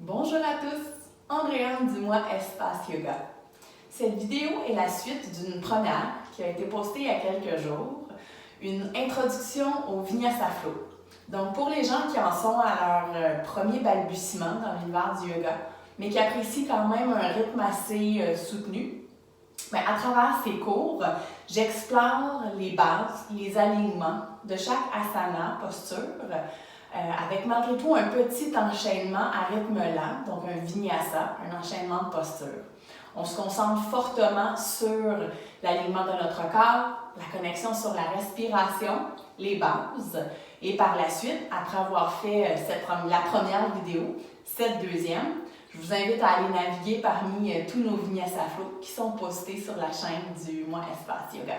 Bonjour à tous, Andréane du mois Espace Yoga. Cette vidéo est la suite d'une première qui a été postée il y a quelques jours, une introduction au Vinyasa Flow. Donc pour les gens qui en sont à leur premier balbutiement dans l'univers du yoga, mais qui apprécient quand même un rythme assez soutenu, à travers ces cours, j'explore les bases, les alignements de chaque asana, posture, avec malgré tout un petit enchaînement à rythme lent, donc un vinyasa, un enchaînement de posture. On se concentre fortement sur l'alignement de notre corps, la connexion sur la respiration, les bases, et par la suite, après avoir fait la première vidéo, cette deuxième, je vous invite à aller naviguer parmi tous nos Vinyasa Flow qui sont postés sur la chaîne du mois Espace Yoga.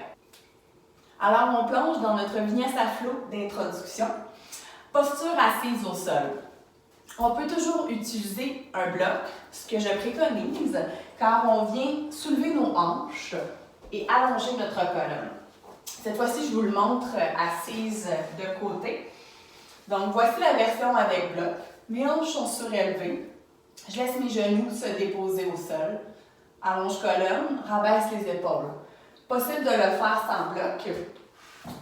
Alors, on plonge dans notre Vinyasa Flow d'introduction. Posture assise au sol. On peut toujours utiliser un bloc, ce que je préconise, car on vient soulever nos hanches et allonger notre colonne. Cette fois-ci, je vous le montre assise de côté. Donc, voici la version avec bloc. Mes hanches sont surélevées. Je laisse mes genoux se déposer au sol. Allonge colonne, rabaisse les épaules. Possible de le faire sans bloc.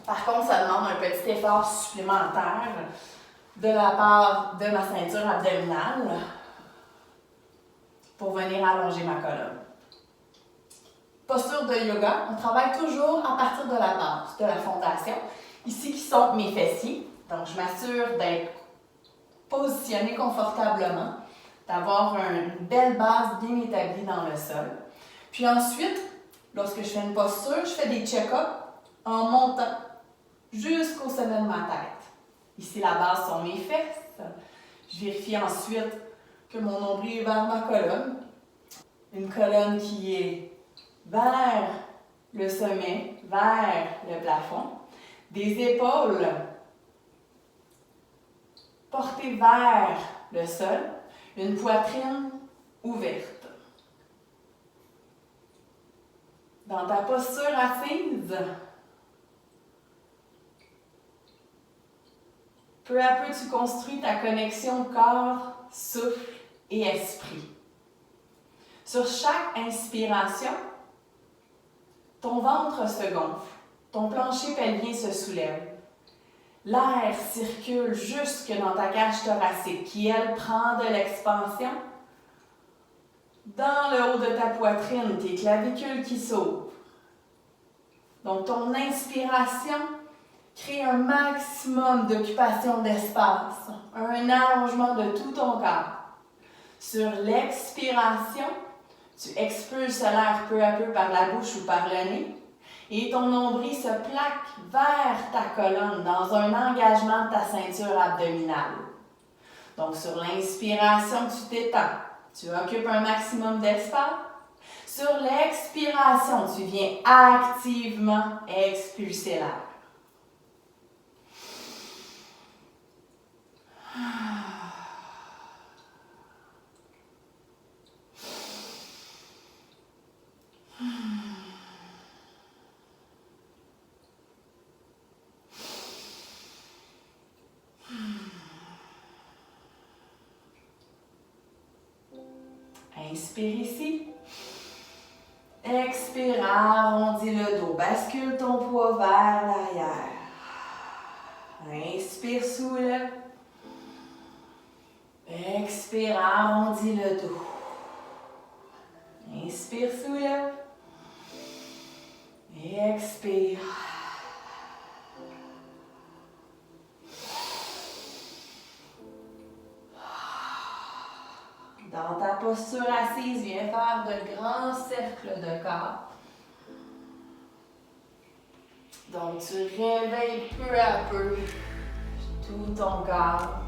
Par contre, ça demande un petit effort supplémentaire de la part de ma ceinture abdominale pour venir allonger ma colonne. Posture de yoga, on travaille toujours à partir de la base, de la fondation. Ici qui sont mes fessiers. Donc, je m'assure d'être positionnée confortablement, d'avoir une belle base bien établie dans le sol. Puis ensuite, lorsque je fais une posture, je fais des check-ups en montant jusqu'au sommet de ma tête. Ici, la base sont mes fesses. Je vérifie ensuite que mon nombril est vers ma colonne. Une colonne qui est vers le sommet, vers le plafond. Des épaules portées vers le sol. Une poitrine ouverte. Dans ta posture assise, peu à peu, tu construis ta connexion corps, souffle et esprit. Sur chaque inspiration, ton ventre se gonfle, ton plancher pelvien se soulève. L'air circule jusque dans ta cage thoracique qui, elle, prend de l'expansion. Dans le haut de ta poitrine, tes clavicules qui s'ouvrent. Donc, ton inspiration crée un maximum d'occupation d'espace, un allongement de tout ton corps. Sur l'expiration, tu expulses l'air peu à peu par la bouche ou par le nez et ton nombril se plaque vers ta colonne dans un engagement de ta ceinture abdominale. Donc, sur l'inspiration, tu t'étends, tu occupes un maximum d'espace. Sur l'expiration, tu viens activement expulser l'air. Inspire ici. Expire, arrondis le dos. Bascule ton poids vers l'arrière. Inspire, soulève. Expire, arrondis le dos. Inspire, soulève. Et expire. Dans ta posture assise, viens faire de grands cercles de corps. Donc, tu réveilles peu à peu tout ton corps.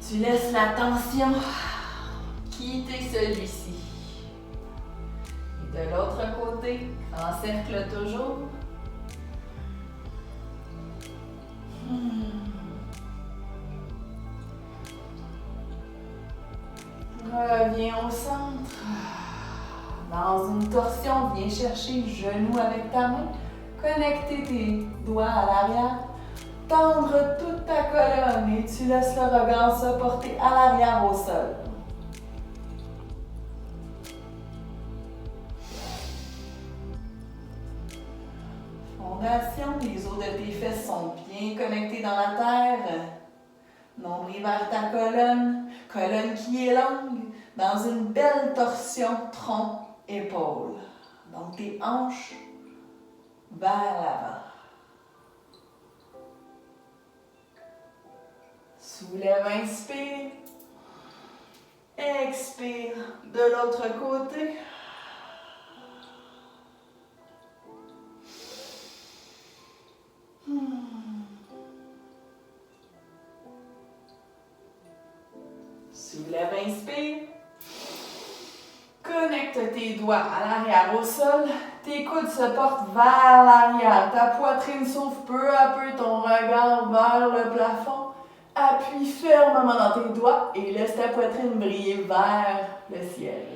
Tu laisses la tension quitter celui-ci. Et de l'autre côté, grand cercle toujours. Reviens au centre. Dans une torsion, viens chercher le genou avec ta main. Connecter tes doigts à l'arrière. tendre toute ta colonne et tu laisses le regard se porter à l'arrière au sol. Fondation, les os de tes fesses sont bien connectés dans la terre. Nombril vers ta colonne, colonne qui est longue, dans une belle torsion tronc-épaule. Donc tes hanches vers l'avant. Soulève, inspire. Expire de l'autre côté. Soulève, inspire. Connecte tes doigts à l'arrière au sol. Tes coudes se portent vers l'arrière. Ta poitrine s'ouvre peu à peu, ton regard vers le plafond. Appuie fermement dans tes doigts et laisse ta poitrine briller vers le ciel.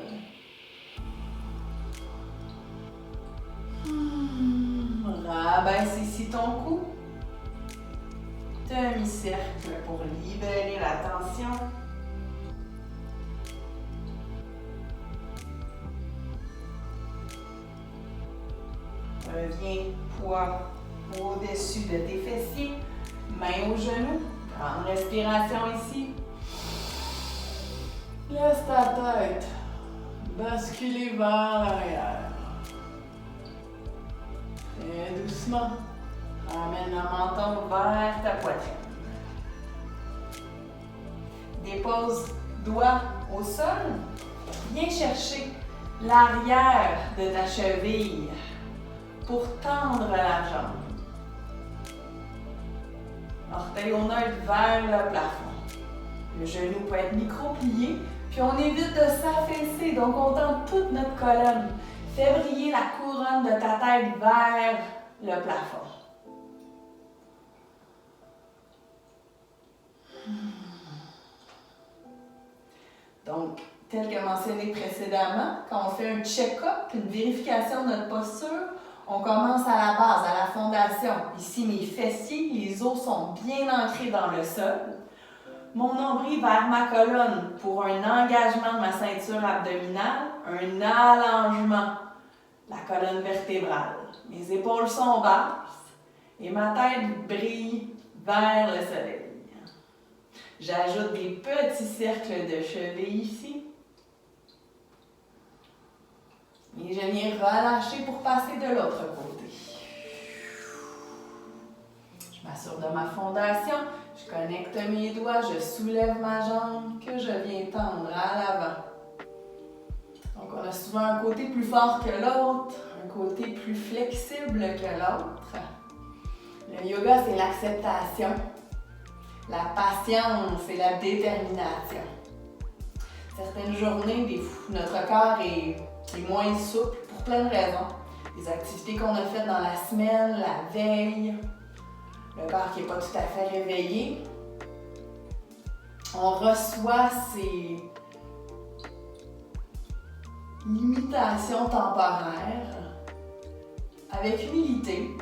Rabaisse ici ton cou. Demi-cercle pour libérer la tension. Reviens, poids au-dessus de tes fessiers, mains aux genoux. Grande respiration ici. Laisse ta tête basculer vers l'arrière. Très doucement, ramène le menton vers ta poitrine. Dépose doigts au sol. Viens chercher l'arrière de ta cheville pour tendre la jambe. Orteil au neutre vers le plafond. Le genou peut être micro-plié, puis on évite de s'affaisser, donc on tend toute notre colonne. Fais briller la couronne de ta tête vers le plafond. Donc, tel que mentionné précédemment, quand on fait un check-up, une vérification de notre posture, on commence à la base, à la fondation. Ici, mes fessiers, les os sont bien ancrés dans le sol. Mon nombril vers ma colonne pour un engagement de ma ceinture abdominale, un allongement de la colonne vertébrale. Mes épaules sont basses et ma tête brille vers le soleil. J'ajoute des petits cercles de cheville ici. Et je viens relâcher pour passer de l'autre côté. Je m'assure de ma fondation, je connecte mes doigts, je soulève ma jambe que je viens tendre à l'avant. Donc on a souvent un côté plus fort que l'autre, un côté plus flexible que l'autre. Le yoga, c'est l'acceptation, la patience et la détermination. Certaines journées, notre corps est moins souple pour plein de raisons. Les activités qu'on a faites dans la semaine, la veille, le corps qui n'est pas tout à fait réveillé. On reçoit ces limitations temporaires avec humilité.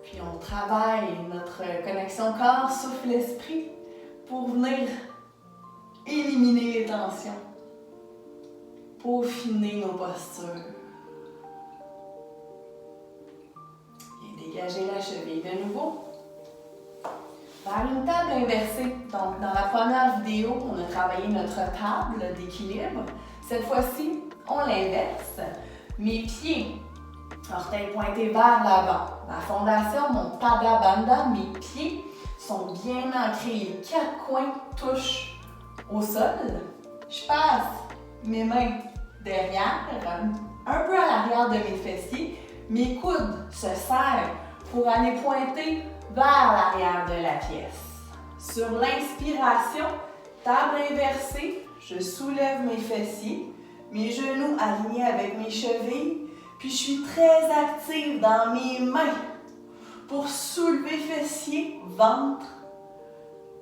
Puis on travaille notre connexion corps, souffle, esprit pour venir éliminer les tensions, peaufiner nos postures. Et dégager la cheville de nouveau. Vers une table inversée. Donc, dans la première vidéo, on a travaillé notre table d'équilibre. Cette fois-ci, on l'inverse. Mes pieds, orteils pointés vers l'avant. Ma fondation, mon Pada Bandha, mes pieds sont bien ancrés. Les quatre coins touchent au sol. Je passe mes mains derrière, un peu à l'arrière de mes fessiers. Mes coudes se serrent pour aller pointer vers l'arrière de la pièce. Sur l'inspiration, table inversée, je soulève mes fessiers, mes genoux alignés avec mes chevilles, puis je suis très active dans mes mains pour soulever fessiers, ventre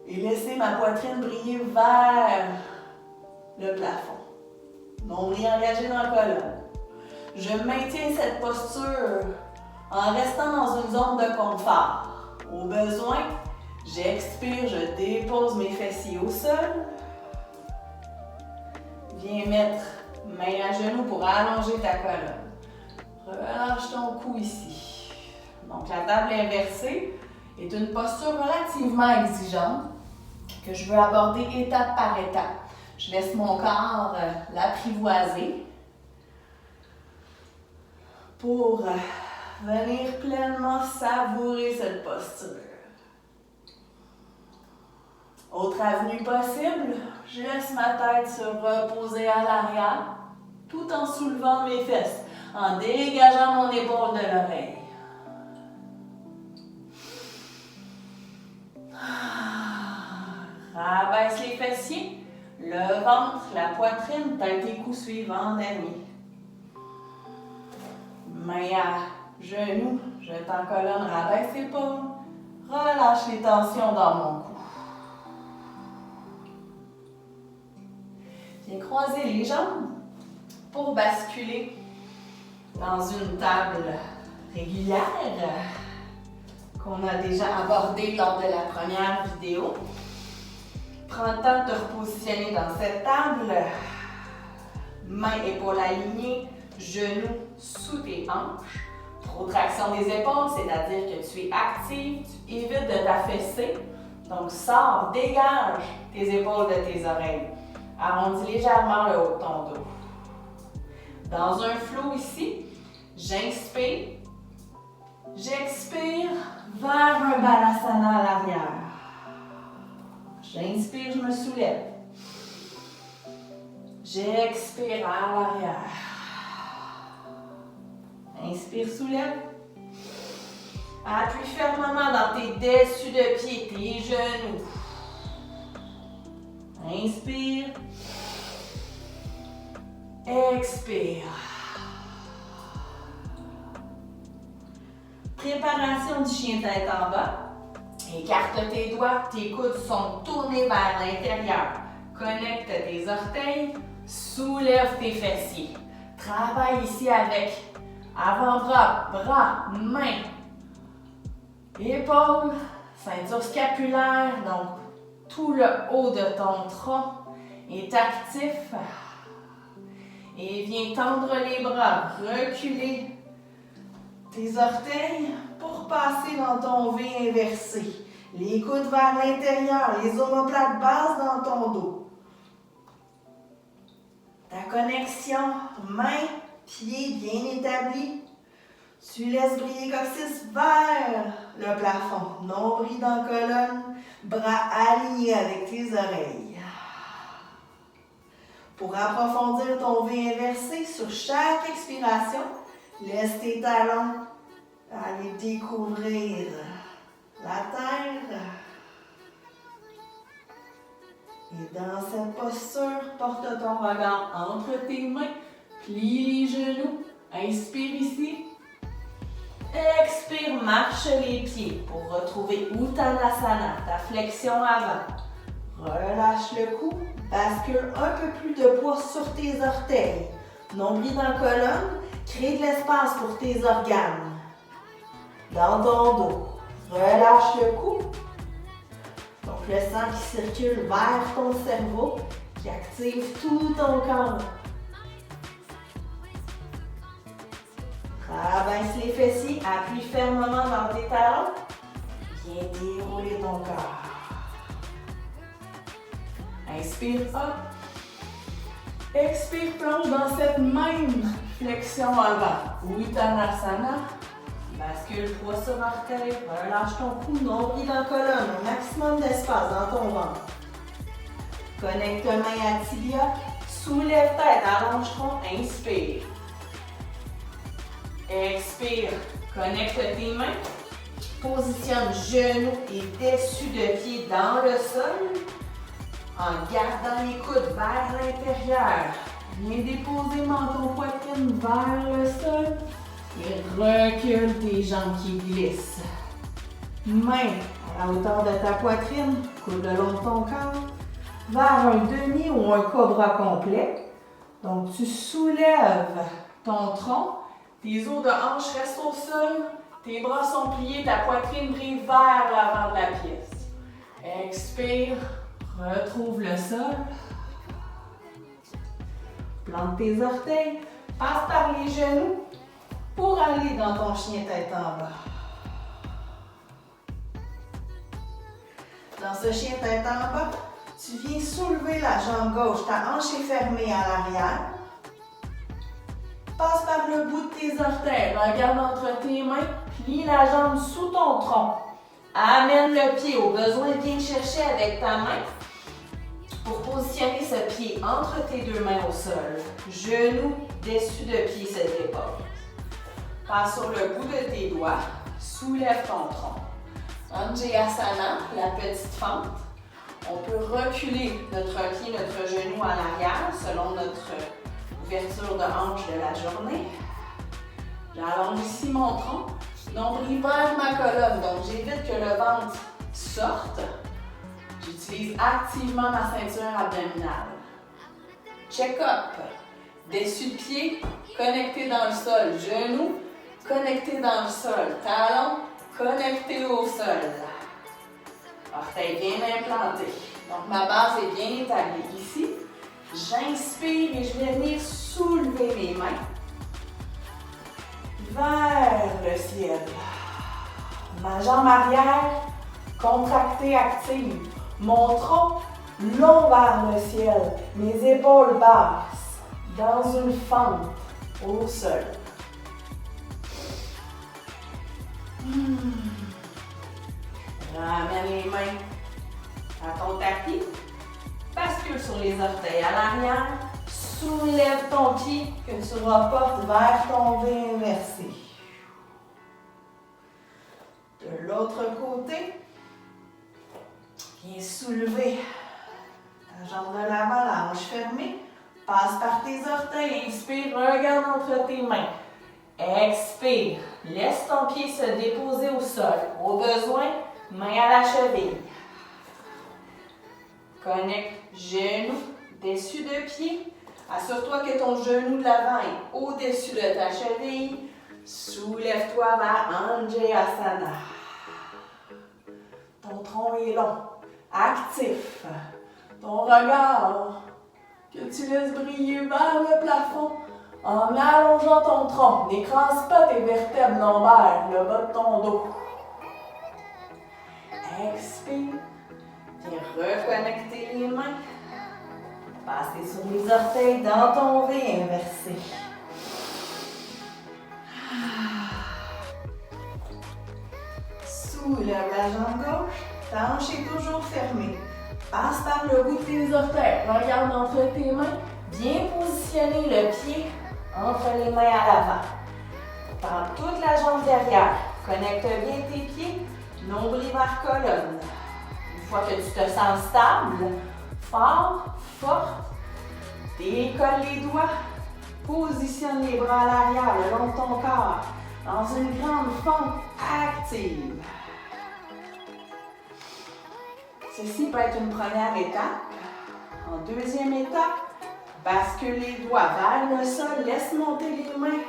et laisser ma poitrine briller vers le plafond. Nombril engagé dans la colonne. Je maintiens cette posture en restant dans une zone de confort. Au besoin, j'expire, je dépose mes fessiers au sol. Viens mettre main à genoux pour allonger ta colonne. Relâche ton cou ici. Donc la table inversée est une posture relativement exigeante que je veux aborder étape par étape. Je laisse mon corps l'apprivoiser pour venir pleinement savourer cette posture. Autre avenue possible, je laisse ma tête se reposer à l'arrière tout en soulevant mes fesses, en dégageant mon épaule de l'oreille. Rabaisse les fessiers, le ventre, la poitrine, tête et cou suivent en dernier. Main à genoux, jette en colonne, rabaisse l'épaule, relâche les tensions dans mon cou. Viens croiser les jambes pour basculer dans une table régulière qu'on a déjà abordée lors de la première vidéo. Prends le temps de te repositionner dans cette table. Mains, épaules alignées, genoux sous tes hanches. Protraction des épaules, c'est-à-dire que tu es active, tu évites de t'affaisser. Donc sors, dégage tes épaules de tes oreilles. Arrondis légèrement le haut de ton dos. Dans un flow ici, j'inspire, j'expire vers un balasana à l'arrière. J'inspire, je me soulève. J'expire à l'arrière. Inspire, soulève. Appuie fermement dans tes dessus de pied, tes genoux. Inspire. Expire. Préparation du chien tête en bas. Écarte tes doigts, tes coudes sont tournés vers l'intérieur. Connecte tes orteils, soulève tes fessiers. Travaille ici avec avant-bras, bras, mains, épaules, ceinture scapulaire, donc tout le haut de ton tronc est actif. Et viens tendre les bras, reculer tes orteils pour passer dans ton V inversé. Les coudes vers l'intérieur, les omoplates basses dans ton dos. Ta connexion main-pied bien établie. Tu laisses briller coccyx vers le plafond. Nombril dans colonne, bras alignés avec tes oreilles. Pour approfondir ton V inversé, sur chaque expiration, laisse tes talons aller découvrir la terre. Et dans cette posture, porte ton regard entre tes mains, plie les genoux, inspire ici. Expire, marche les pieds pour retrouver Uttanasana, ta flexion avant. Relâche le cou, bascule un peu plus de poids sur tes orteils. Nombril dans la colonne, crée de l'espace pour tes organes. Dans ton dos, relâche le cou. Donc le sang qui circule vers ton cerveau, qui active tout ton corps. Rabaisse les fessiers, appuie fermement dans tes talons. Viens dérouler ton corps. Inspire, hop. Expire, plonge dans cette même flexion avant. Uttanasana. Bascule poids sur orteil. Relâche ton cou, nombril dans la colonne. Un maximum d'espace dans ton ventre. Connecte main à tibia. Soulève tête, allonge tronc. Inspire. Expire. Connecte tes mains. Positionne genoux et dessus de pied dans le sol. En gardant les coudes vers l'intérieur. Viens déposer menton poitrine vers le sol. Et recule tes jambes qui glissent. Main à la hauteur de ta poitrine, coude le long de ton corps, vers un demi ou un cobra complet. Donc tu soulèves ton tronc, tes os de hanche restent au sol Tes bras sont pliés, ta poitrine brise vers l'avant de la pièce. Expire, retrouve le sol. Plante tes orteils, passe par les genoux pour aller dans ton chien tête en bas. Dans ce chien tête en bas, tu viens soulever la jambe gauche, ta hanche est fermée à l'arrière. Passe par le bout de tes orteils, regarde entre tes mains, plie la jambe sous ton tronc. Amène le pied, au besoin, viens chercher avec ta main pour positionner ce pied entre tes deux mains au sol. Genou dessus de pied se dépose. Passe sur le bout de tes doigts, soulève ton tronc. Anjayasana, la petite fente. On peut reculer notre pied, notre genou à l'arrière selon notre ouverture de hanche de la journée. J'allonge ici mon tronc, nombril vers ma colonne, donc j'évite que le ventre sorte. J'utilise activement ma ceinture abdominale. Check-up. Dessus de pied, connecté dans le sol. Genou, connecté dans le sol. Talon, connecté au sol. Orteil bien implanté. Donc ma base est bien établie. Ici, j'inspire et je vais venir soulever mes mains vers le ciel. Ma jambe arrière contractée, active. Mon tronc long vers le ciel. Mes épaules basses dans une fente au sol. Ramène les mains à ton tapis. Bascule sur les orteils à l'arrière. Soulève ton pied que tu reportes vers ton V inversé. De l'autre côté, viens soulever ta jambe de l'avant, la hanche fermée. Passe par tes orteils. Inspire, regarde entre tes mains. Expire. Laisse ton pied se déposer au sol. Au besoin, main à la cheville. Connecte genou, dessus de pied. Assure-toi que ton genou de l'avant est au-dessus de ta cheville. Soulève-toi vers Anjayasana. Ton tronc est long, actif. Ton regard que tu laisses briller vers le plafond en allongeant ton tronc. N'écrase pas tes vertèbres lombaires, le bas de ton dos. Expire. Viens reconnecter les mains. Passer sur les orteils dans ton V inversé. Soulève la jambe gauche. Ta hanche est toujours fermée. Passe par le bout de tes orteils. Regarde entre tes mains. Bien positionner le pied entre les mains à l'avant. Prends toute la jambe derrière. Connecte bien tes pieds. Nombril vers colonne. Une fois que tu te sens stable, fort, forte, décolle les doigts. Positionne les bras à l'arrière, le long de ton corps, dans une grande fente active. Ceci peut être une première étape. En deuxième étape, bascule les doigts vers le sol, laisse monter les mains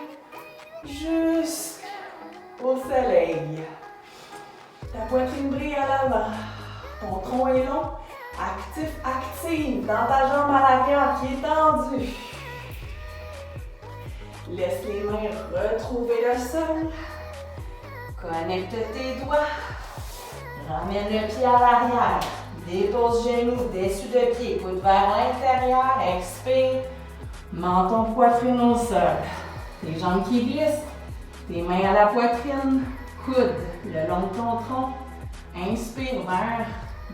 jusqu'au soleil. Ta poitrine brille à l'avant, ton tronc est long, actif, active dans ta jambe à l'arrière qui est tendue. Laisse les mains retrouver le sol. Connecte tes doigts. Ramène le pied à l'arrière. Dépose genou, dessus de pied, coude vers l'intérieur. Expire. Menton, poitrine au sol. Les jambes qui glissent. Tes mains à la poitrine. Coude le long de ton tronc. Inspire vers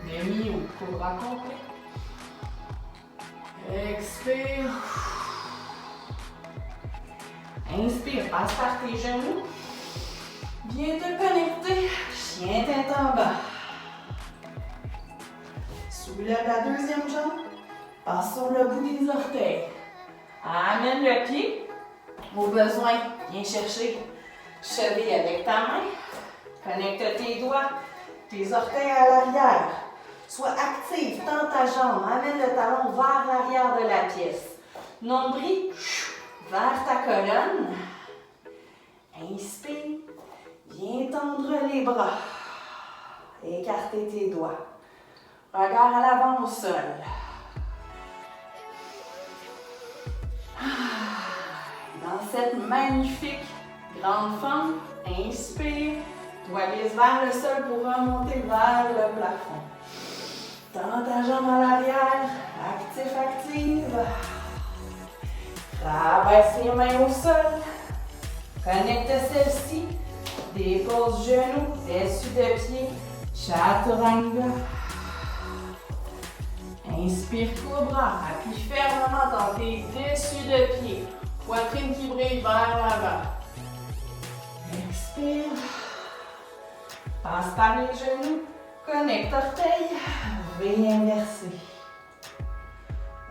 demi ou cobra complet. Expire. Inspire, passe par tes genoux. Viens te connecter. Chien tête en bas. Soulève la deuxième jambe. Passe sur le bout des orteils. Amène le pied. Au besoin, viens chercher cheville avec ta main. Connecte tes doigts, tes orteils à l'arrière. Sois active, tends ta jambe. Amène le talon vers l'arrière de la pièce. Nombril vers ta colonne. Inspire. Viens tendre les bras. Écarter tes doigts. Regard à l'avant au sol. Dans cette magnifique grande fente, inspire. Doigt glisse vers le sol pour remonter vers le plafond. Tends ta jambe à l'arrière. Actif, active. Rabaisse les mains au sol. Connecte celle-ci. Dépose genoux, dessus de pied. Chaturanga. Inspire cobra. Appuie fermement dans tes dessus de pied. Poitrine qui brille vers l'avant. Expire. Passe par les genoux. Connecte orteils. V inversé.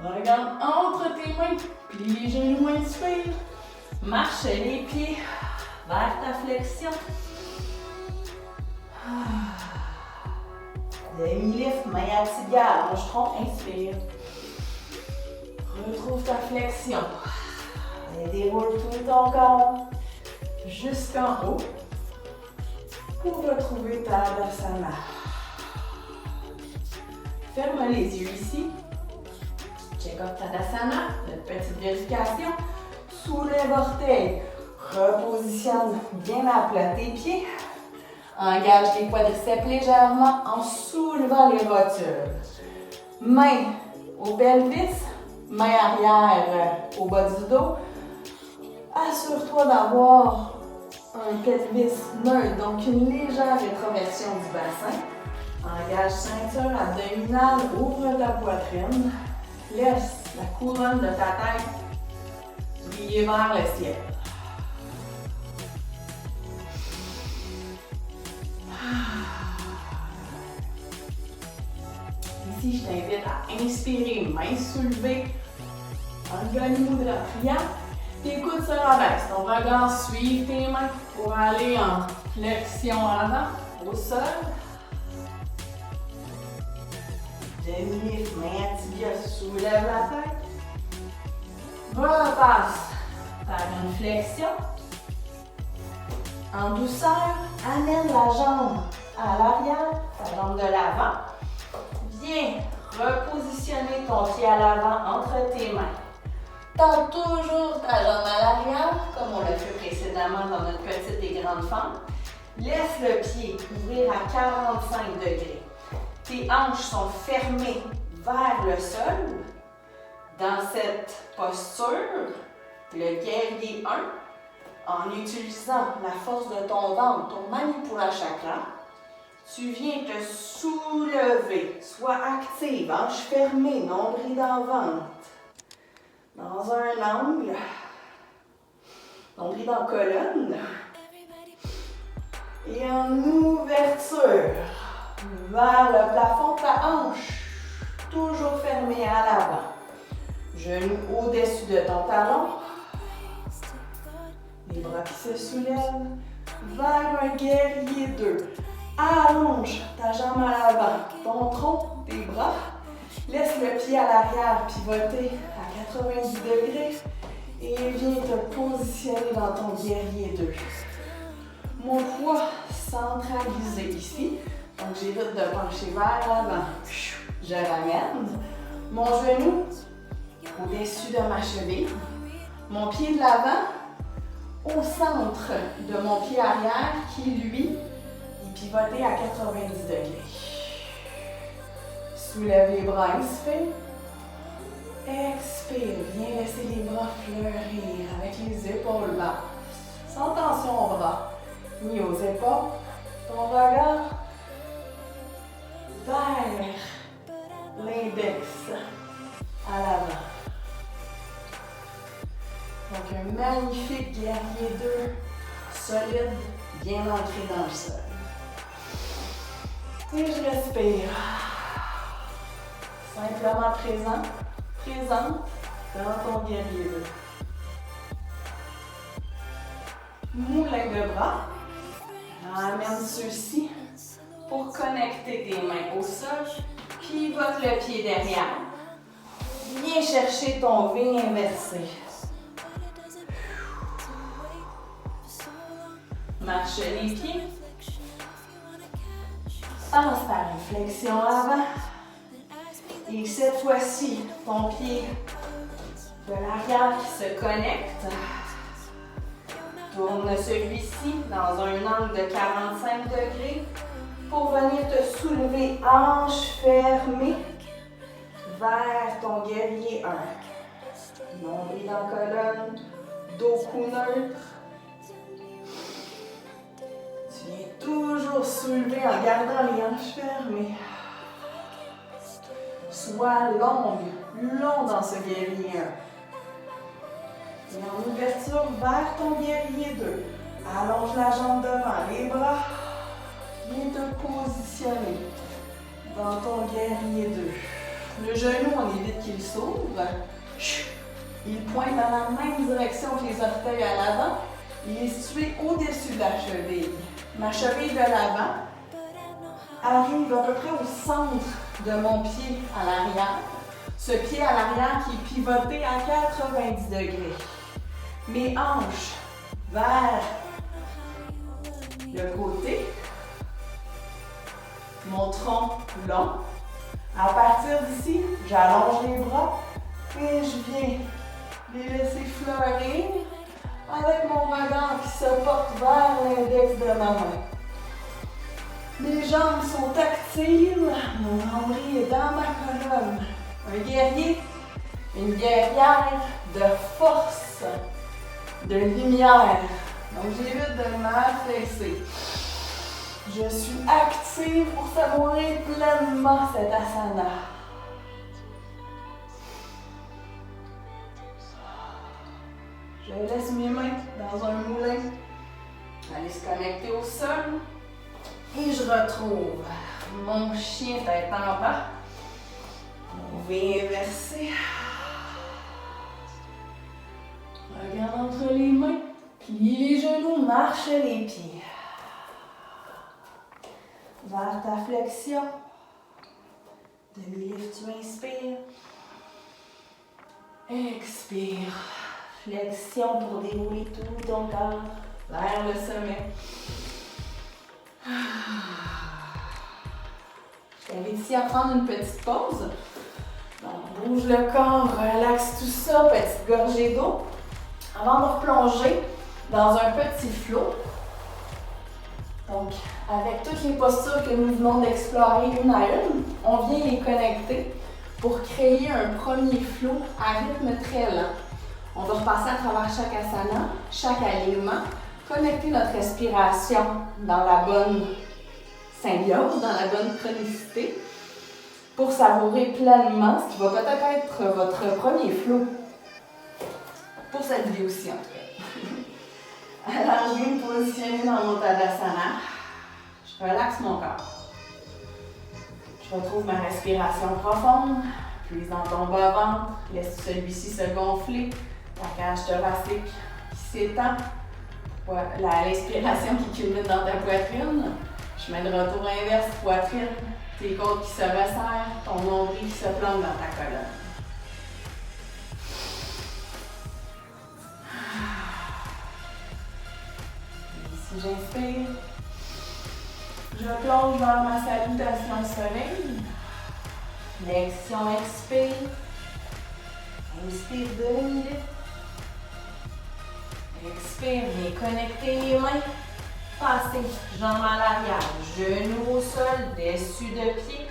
Regarde entre tes mains. Plie les genoux, inspire. Marche les pieds vers ta flexion. Demi-lift, main à tibia, allonge-tronc, inspire. Retrouve ta flexion. Et déroule tout ton corps jusqu'en haut pour retrouver ta Tadasana. Ferme les yeux ici. Check out Tadasana, notre petite vérification. Soulève orteil. Repositionne bien à plat tes pieds. Engage les quadriceps légèrement en soulevant les rotules. Main au pelvis, main arrière au bas du dos. Assure-toi d'avoir un pelvis neutre, donc une légère rétroversion du bassin. Engage ceinture abdominale, ouvre ta poitrine. Laisse la couronne de ta tête briller vers le ciel. Ici, je t'invite à inspirer, main soulevée, Anjali Mudra priant. Tes coudes se rabaissent, ton regard suit tes mains pour aller en flexion avant, au sol. Demi-lift, main à tibia, soulève la tête. Repasse par une flexion. En douceur, amène la jambe à l'arrière, ta jambe de l'avant. Viens repositionner ton pied à l'avant entre tes mains. Tends toujours ta jambe à l'arrière, comme on l'a fait précédemment dans notre petite et grande fente. Laisse le pied ouvrir à 45 degrés. Tes hanches sont fermées vers le sol. Dans cette posture, le guerrier 1, en utilisant la force de ton ventre, ton Manipura chakra, tu viens te soulever. Sois active, hanche fermée, nombril dans le ventre. Dans un angle, nombril dans la colonne. Et en ouverture, vers le plafond, ta hanche, toujours fermée à l'avant. Genoux au-dessus de ton talon. Les bras qui se soulèvent vers un guerrier 2. Allonge ta jambe à l'avant, ton tronc, tes bras. Laisse le pied à l'arrière pivoter à 90 degrés et viens te positionner dans ton guerrier 2. Mon poids centralisé ici, donc j'évite de pencher vers l'avant. Je ramène mon genou au-dessus de ma cheville, mon pied de l'avant au centre de mon pied arrière qui, lui, est pivoté à 90 degrés. Soulève les bras, inspire. Expire, viens laisser les bras fleurir avec les épaules basses. Sans tension aux bras, ni aux épaules. Ton regard vers l'index à l'avant. Donc un magnifique guerrier 2, solide, bien ancré dans le sol. Et je respire. Simplement présente dans ton guerrier 2. Moulin de bras. Ramène ceux-ci pour connecter tes mains au sol. Pivote le pied derrière. Viens chercher ton V inversé. Marche les pieds. Passe par une flexion avant. Et cette fois-ci, ton pied de l'arrière qui se connecte. Tourne celui-ci dans un angle de 45 degrés pour venir te soulever, hanche fermée, vers ton guerrier 1. Nombril dans la colonne, dos cou neutre. Tu viens toujours soulever en gardant les hanches fermées. Sois long dans ce guerrier 1. Et en ouverture vers ton guerrier 2. Allonge la jambe devant, les bras. Viens te positionner dans ton guerrier 2. Le genou, on évite qu'il s'ouvre. Il pointe dans la même direction que les orteils à l'avant. Il est situé au-dessus de la cheville. Ma cheville de l'avant arrive à peu près au centre de mon pied à l'arrière. Ce pied à l'arrière qui est pivoté à 90 degrés. Mes hanches vers le côté. Mon tronc long. À partir d'ici, j'allonge les bras et je viens les laisser fleurir avec mon regard qui se porte vers l'index de ma main. Mes jambes sont actives, mon nombril est dans ma colonne. Un guerrier, une guerrière de force, de lumière. Donc j'évite de m'affaisser. Je suis active pour savourer pleinement cet asana. Je laisse mes mains dans un moulin aller se connecter au sol. Et je retrouve mon chien tête en bas. On va inverser. Regarde entre les mains. Plie les genoux, marche les pieds. Vers ta flexion. Demi-lift, tu inspires. Expire. Flexion pour dérouler tout ton corps vers le sommet. Je t'invite ici à prendre une petite pause. Donc, bouge le corps, relaxe tout ça, petite gorgée d'eau. Avant de replonger dans un petit flot. Donc, avec toutes les postures que nous venons d'explorer une à une, on vient les connecter pour créer un premier flot à rythme très lent. On va repasser à travers chaque asana, chaque alignement, connecter notre respiration dans la bonne symbiose, dans la bonne chronicité, pour savourer pleinement ce qui va peut-être être votre premier flot pour cette vidéo-ci en tout cas. Alors, je vais me positionner dans mon Tadasana. Je relaxe mon corps. Je retrouve ma respiration profonde. Puise dans ton bas-ventre. Laisse celui-ci se gonfler. La cage thoracique qui s'étend. L'inspiration qui culmine dans ta poitrine. Chemin de retour inverse, poitrine. Tes côtes qui se resserrent. Ton nombril qui se plante dans ta colonne. Ici, j'inspire. Je plonge vers ma salutation soleil. Flexion, expire. Inspire demi-lift. Expire, viens connecter les mains. Passez jambes à l'arrière, genoux au sol, dessus de pied.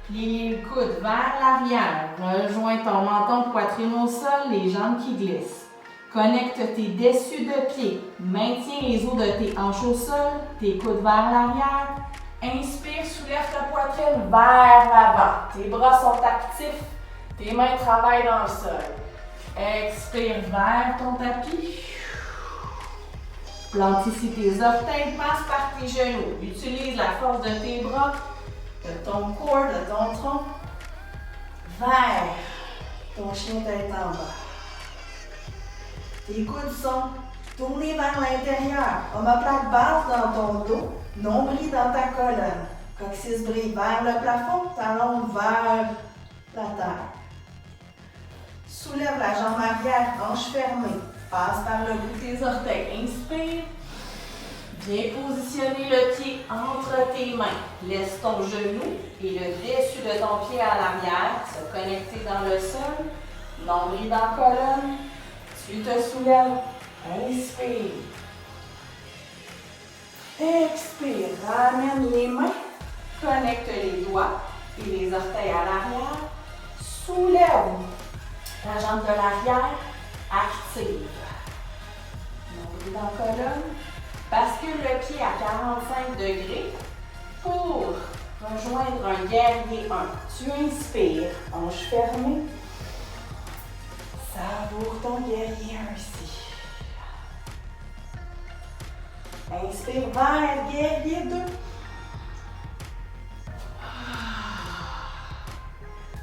Pliez le coude vers l'arrière. Rejoins ton menton, poitrine au sol, les jambes qui glissent. Connecte tes dessus de pied. Maintiens les os de tes hanches au sol, tes coudes vers l'arrière. Inspire, soulève ta poitrine vers l'avant. Tes bras sont actifs, tes mains travaillent dans le sol. Expire vers ton tapis. Plante ici tes orteils, passe par tes genoux. Utilise la force de tes bras, de ton corps, de ton tronc, vers ton chien tête en bas. Tes coudes sont tournés vers l'intérieur. Omoplate basse dans ton dos, nombril dans ta colonne. Coccyx brille vers le plafond, talon vers la terre. Soulève la jambe arrière, hanche fermée. Passe par le bout de tes orteils. Inspire. Viens positionner le pied entre tes mains. Laisse ton genou et le dessus de ton pied à l'arrière se connecter dans le sol. Nombril dans la colonne. Tu te soulèves. Inspire. Expire. Ramène les mains. Connecte les doigts et les orteils à l'arrière. Soulève la jambe de l'arrière. Active. Nombril dans la colonne. Bascule le pied à 45 degrés pour rejoindre un guerrier 1. Tu inspires, hanche fermée. Savoure ton guerrier 1 ici. Inspire vers guerrier 2.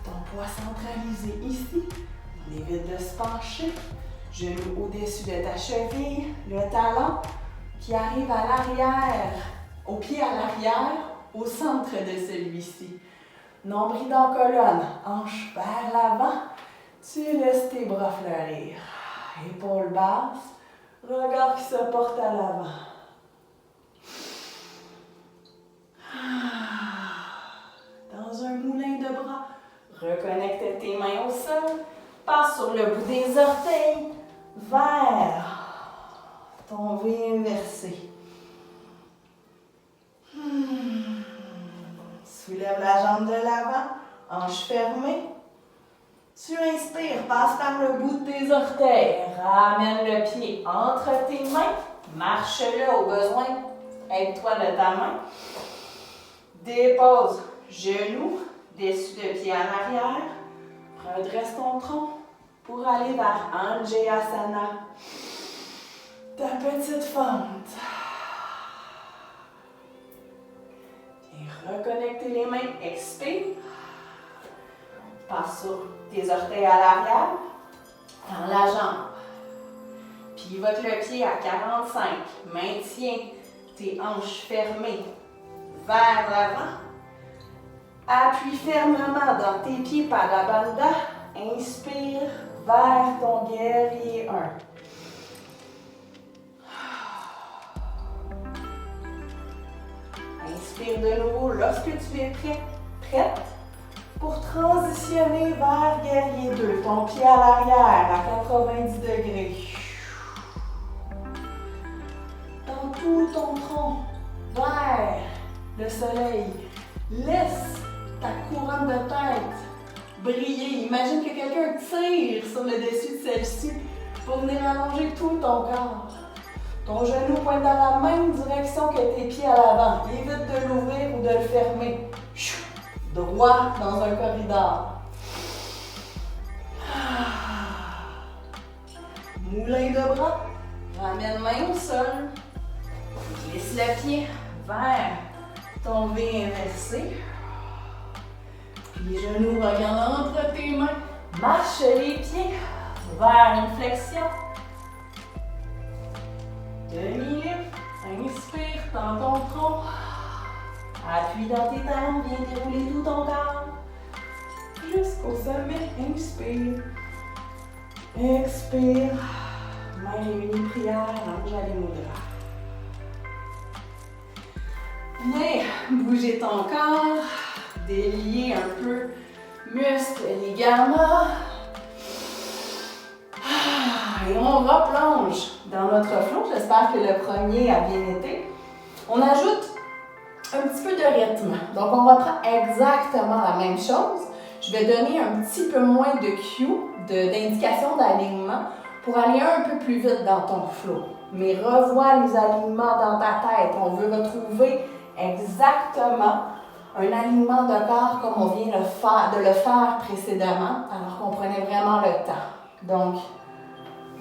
Ton poids centralisé ici. On évite de se pencher. Genou au-dessus de ta cheville. Le talon qui arrive à l'arrière, au pied à l'arrière, au centre de celui-ci. Nombril dans la colonne, hanche vers l'avant. Tu laisses tes bras fleurir. Épaules basses, regard qui se porte à l'avant. Dans un moulin de bras, reconnecte tes mains au sol. Passe sur le bout des orteils vers ton V inversé. Soulève la jambe de l'avant, hanche fermée. Tu inspires, passe par le bout de tes orteils. Ramène le pied entre tes mains. Marche-le au besoin. Aide-toi de ta main. Dépose genou, dessus de pied en arrière. Redresse ton tronc pour aller vers Anjayasana. Ta petite fente. Viens reconnecter les mains. Expire. Passe sur tes orteils à l'arrière. Dans la jambe. Pivote le pied à 45. Maintiens tes hanches fermées vers l'avant. Appuie fermement dans tes pieds Padabandha. Inspire vers ton guerrier 1. Inspire de nouveau lorsque tu es prête pour transitionner vers guerrier 2. Ton pied à l'arrière à 90 degrés. Dans tout ton tronc vers le soleil. Laisse ta couronne de tête briller. Imagine que quelqu'un tire sur le dessus de celle-ci pour venir allonger tout ton corps. Ton genou pointe dans la même direction que tes pieds à l'avant. Évite de l'ouvrir ou de le fermer. Droit dans un corridor. Moulin de bras. Ramène main au sol. Glisse le pied vers ton V inversé. Les genoux regardent entre tes mains. Marche les pieds vers une flexion. Demi-lift. Inspire, tends ton tronc. Appuie dans tes talons, viens dérouler tout ton corps. Jusqu'au sommet. Inspire. Expire. Main réunie, prière, Anjali Mudra. Viens bouger ton corps. Délier un peu muscles, ligaments. Et on replonge dans notre flow. J'espère que le premier a bien été. On ajoute un petit peu de rythme. Donc, on reprend exactement la même chose. Je vais donner un petit peu moins de cue, d'indication d'alignement pour aller un peu plus vite dans ton flow. Mais revois les alignements dans ta tête. On veut retrouver exactement un alignement de corps comme on vient de le faire précédemment, alors qu'on prenait vraiment le temps. Donc,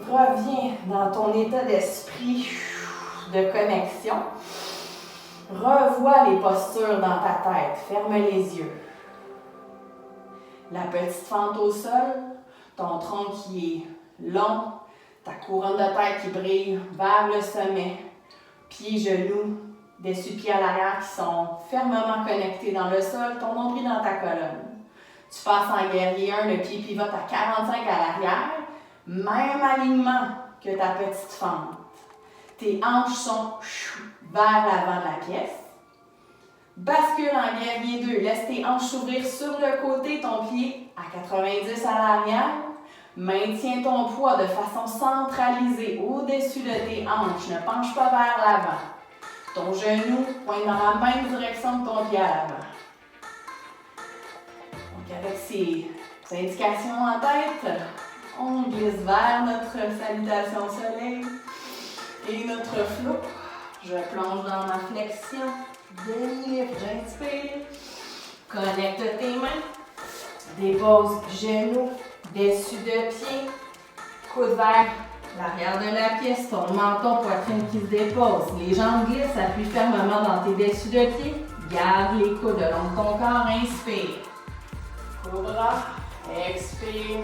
reviens dans ton état d'esprit de connexion. Revois les postures dans ta tête. Ferme les yeux. La petite fente au sol, ton tronc qui est long, ta couronne de tête qui brille vers le sommet, pieds, genoux, dessus-pieds à l'arrière qui sont fermement connectés dans le sol, ton nombril dans ta colonne. Tu passes en guerrier 1, le pied pivote à 45 à l'arrière, même alignement que ta petite fente. Tes hanches sont vers l'avant de la pièce. Bascule en guerrier 2. Laisse tes hanches s'ouvrir sur le côté, ton pied à 90 à l'arrière. Maintiens ton poids de façon centralisée au-dessus de tes hanches. Ne penche pas vers l'avant. Ton genou pointe dans la même direction que ton pied à l'avant. Donc avec ces indications en tête, on glisse vers notre salutation au soleil et notre flot. Je plonge dans ma flexion. Demi-lift, j'inspire. Connecte tes mains. Dépose genoux, dessus de pied. Coude vers l'arrière de la pièce. Ton menton, poitrine qui se dépose. Les jambes glissent, appuie fermement dans tes dessus de pied. Garde les coudes le long de ton corps. Inspire. Cobra. Expire.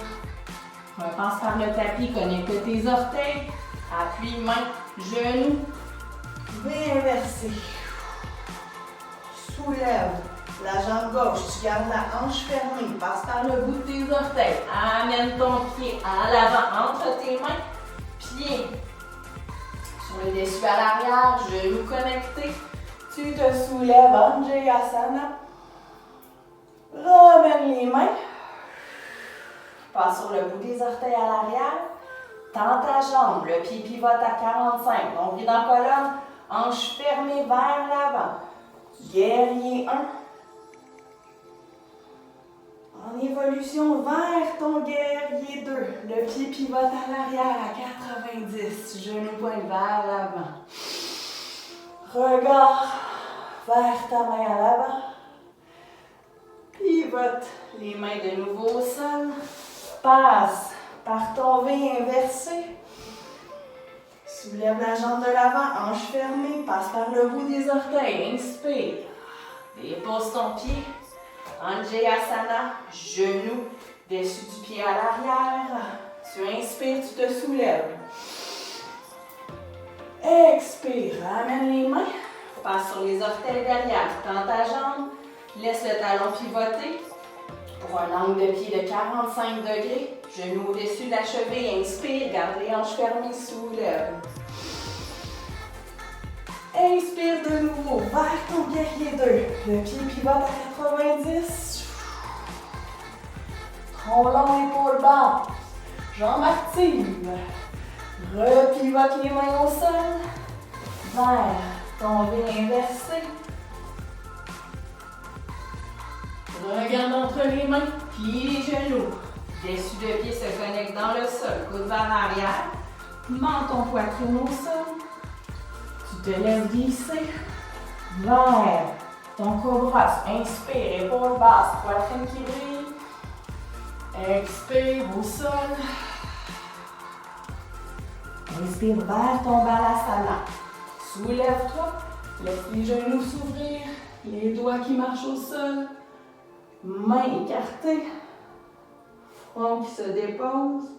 Repasse par le tapis. Connecte tes orteils. Appuie, main, genoux. V inversé. Soulève la jambe gauche, tu gardes la hanche fermée, passe par le bout de tes orteils, amène ton pied à l'avant entre tes mains, pied sur le dessus à l'arrière, genoux connectés, tu te soulèves, Anjayasana, ramène les mains, passe sur le bout des orteils à l'arrière, tends ta jambe, le pied pivote à 45, nombril dans la colonne, hanche fermée vers l'avant. Guerrier 1. En évolution vers ton guerrier 2. Le pied pivote à l'arrière à 90. Genou pointe vers l'avant. Regard vers ta main à l'avant. Pivote les mains de nouveau au sol. Passe par ton V inversé. Soulève la jambe de l'avant, hanche fermée, passe par le bout des orteils, inspire. Dépose ton pied, Anjayasana, genou, dessus du pied à l'arrière. Tu inspires, tu te soulèves. Expire, ramène les mains, passe sur les orteils derrière, tends ta jambe, laisse le talon pivoter pour un angle de pied de 45 degrés. Genou au-dessus de la cheville, inspire, garde les hanches fermées, soulève. Inspire de nouveau vers ton guerrier 2. Le pied pivote à 90. Tronc long, épaule basse. Jambes actives. Repivote les mains au sol. Vers ton V inversé. Regarde entre les mains, plie les genoux. Dessus de pied se connecte dans le sol, coude vers l'arrière. Menton poitrine au sol. Tu te laisses glisser vers ton cobra. Inspire, épaule basse, poitrine qui brille. Expire au sol. Inspire vers ton balasana. Soulève-toi, laisse les genoux s'ouvrir, les doigts qui marchent au sol. Mains écartées, front qui se dépose.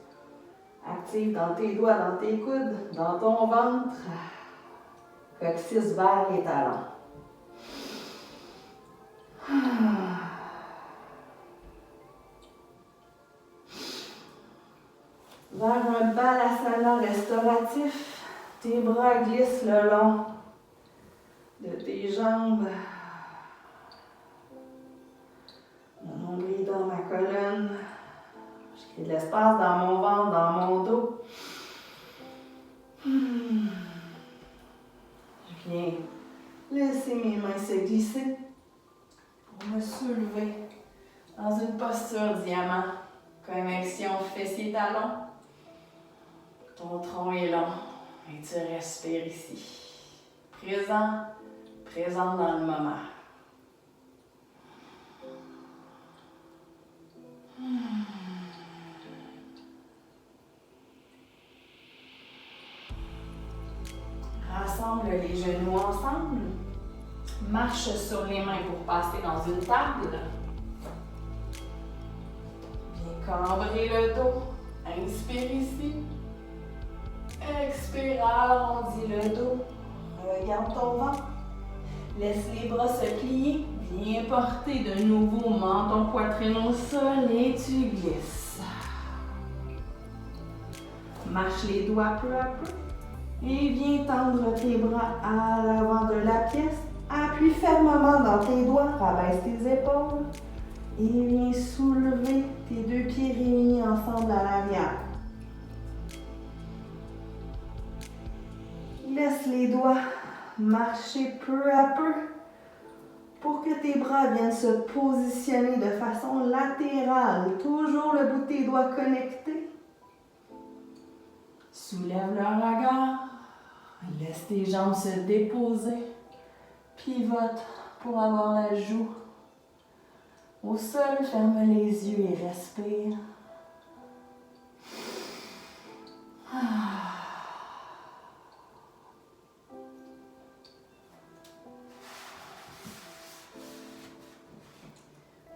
Active dans tes doigts, dans tes coudes, dans ton ventre. Coccyx vers les talons. Vers un balasana restauratif, tes bras glissent le long de tes jambes. Mon nombril dans ma colonne. Je crée de l'espace dans mon ventre, dans mon dos. Je viens laisser mes mains se glisser pour me soulever dans une posture diamant. Connexion fessier-talon. Ton tronc est long et tu respires ici. Présent dans le moment. Rassemble les genoux ensemble. Marche sur les mains pour passer dans une table. Viens cambrer le dos. Inspire ici. Expire, arrondis le dos. Regarde ton ventre. Laisse les bras se plier. Viens porter de nouveau menton poitrine au sol et tu glisses. Marche les doigts peu à peu. Et viens tendre tes bras à l'avant de la pièce. Appuie fermement dans tes doigts, rabaisse tes épaules. Et viens soulever tes deux pieds réunis ensemble à l'arrière. Laisse les doigts marcher peu à peu pour que tes bras viennent se positionner de façon latérale. Toujours le bout de tes doigts connectés. Soulève le regard. Laisse tes jambes se déposer. Pivote pour avoir la joue au sol. Ferme les yeux et respire.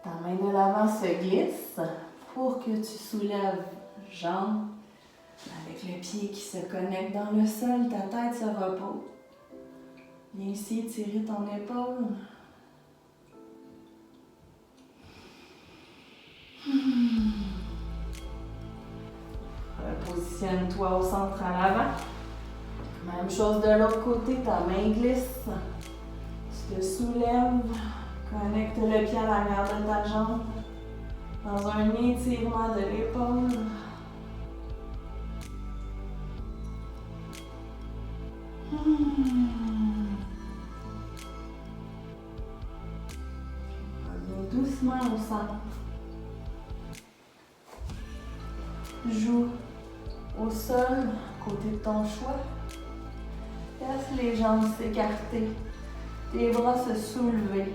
Ta main de l'avant se glisse pour que tu soulèves jambes avec le pied qui se connecte dans le sol. Ta tête se repose. Viens ici étirer ton épaule. Repositionne-toi au centre à l'avant. Même chose de l'autre côté, ta main glisse. Tu te soulèves. Connecte le pied à l'arrière de ta jambe. Dans un étirement de l'épaule. Reviens doucement au centre. Joue au sol, côté de ton choix. Laisse les jambes s'écarter. Tes bras se soulever.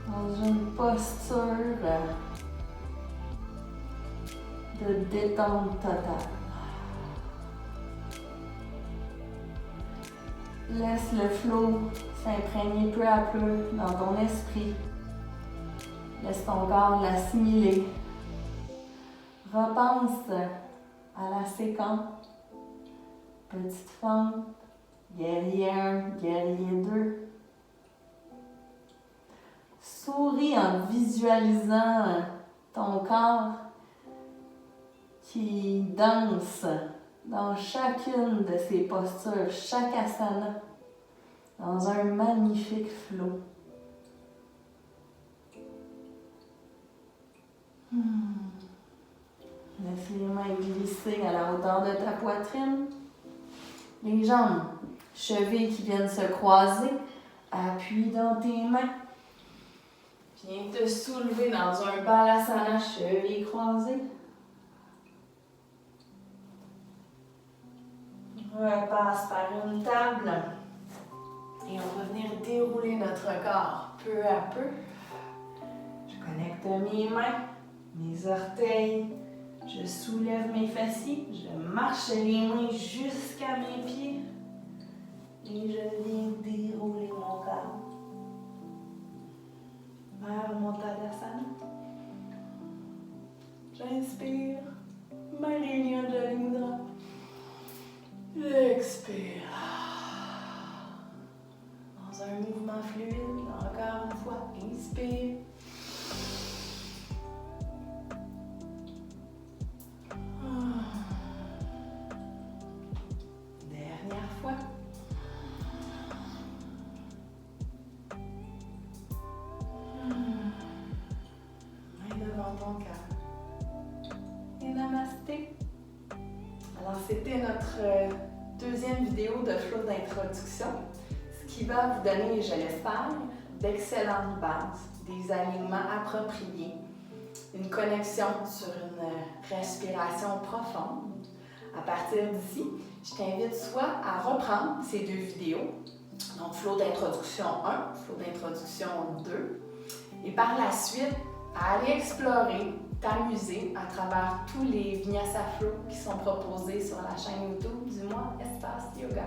Dans une posture de détente totale. Laisse le flot s'imprégner peu à peu dans ton esprit. Laisse ton corps l'assimiler. Repense à la séquence. Petite fente, guerrier 1, guerrier 2. Souris en visualisant ton corps qui danse dans chacune de ces postures, chaque asana, dans un magnifique flow. Laisse les mains glisser à la hauteur de ta poitrine. Les jambes, chevilles qui viennent se croiser. Appuie dans tes mains. Viens te soulever dans un balasana, chevilles croisées. Repasse par une table. Et on va venir dérouler notre corps peu à peu. Je connecte mes mains, mes orteils. Je soulève mes fessiers. Je marche les mains jusqu'à mes pieds. Et je viens dérouler mon corps vers mon Tadasana. J'inspire, ma réunion de la mudra. J'expire. Dans un mouvement fluide, encore une fois, inspire. Dernière fois. Main devant ton cœur. Et namasté. Alors, c'était notre deuxième vidéo de flow d'introduction, ce qui va vous donner, je l'espère, d'excellentes bases, des alignements appropriés, une connexion sur une respiration profonde. À partir d'ici, je t'invite soit à reprendre ces deux vidéos, donc flow d'introduction 1, flow d'introduction 2, et par la suite, à aller explorer, t'amuser à travers tous les Vinyasa Flow qui sont proposés sur la chaîne YouTube du mois Espace Yoga.